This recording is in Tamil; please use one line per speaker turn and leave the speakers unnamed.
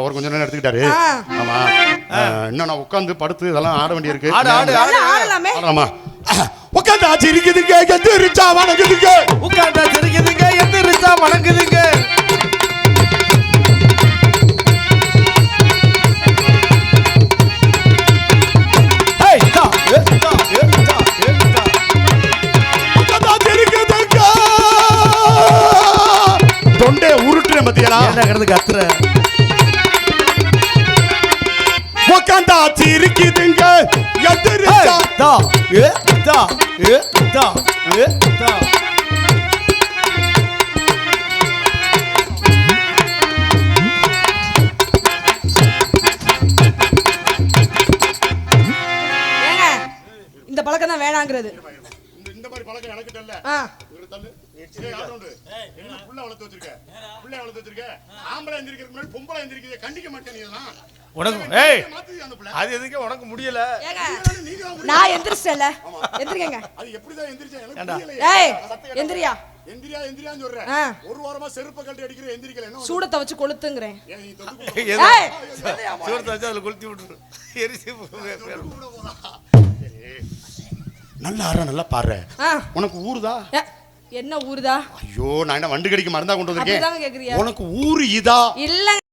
ஒரு கொஞ்ச நேரம் எடுத்துக்கிட்டாரு. ஆமா, இன்னும் நான் உட்காந்து படுத்து இதெல்லாம் ஆட வேண்டியிருக்கு. ஆடாமா உட்காந்து சிரிக்குதுங்க, எந்திரிச்சா வணங்குதுங்க.
உட்காந்து சிரிக்குதுங்க, எந்திரிச்சா வணங்குதுங்க.
தொண்டே உருட்டுற மத்தியா
கத்துற
உட்காந்தா சிரிக்குதுங்க, எந்திரிச்சா
இந்த பழக்கம் தான் வேணாங்கிறது.
இந்த மாதிரி பழக்கம் எனக்கு தெரியல. புள்ள வளர்த்து வச்சிருக்க ஆம்பளை எந்திரிக்கிறதுக்கு முன்னாடி பொம்பளை எந்திரிக்கிறத கண்டிக்க மாட்டேன். நீ எல்லாம்
உனக்கு அது எதுக்கு உனக்கு முடியல?
நான் எந்திரிச்சல, எந்திரிக்கங்க.
அது எப்படிதான் எந்திரிச்சா எனக்கு தெரியல.
ஏய் எந்திரியா
எந்திரியான்னு சொல்றேன். ஒரு வாரமா செருப்பு கழட்டி அடிக்கிற எந்திரிக்கல. என்ன
சூடத்தை வச்சு கொளுத்துங்கறேன்.
ஏய் சூடத்தை வச்சு அதுல கொளுத்தி விட்டுரு. எரிசி
நல்லா ஆற நல்லா பாரு. உனக்கு ஊருதா?
என்ன ஊருதா?
ஐயோ, நான் என்ன வண்டு கடிக்க மருந்தா கொண்டு வந்திருக்கேன்.
அப்படிதான் கேக்குறியா?
உனக்கு ஊரு இதா?
இல்ல.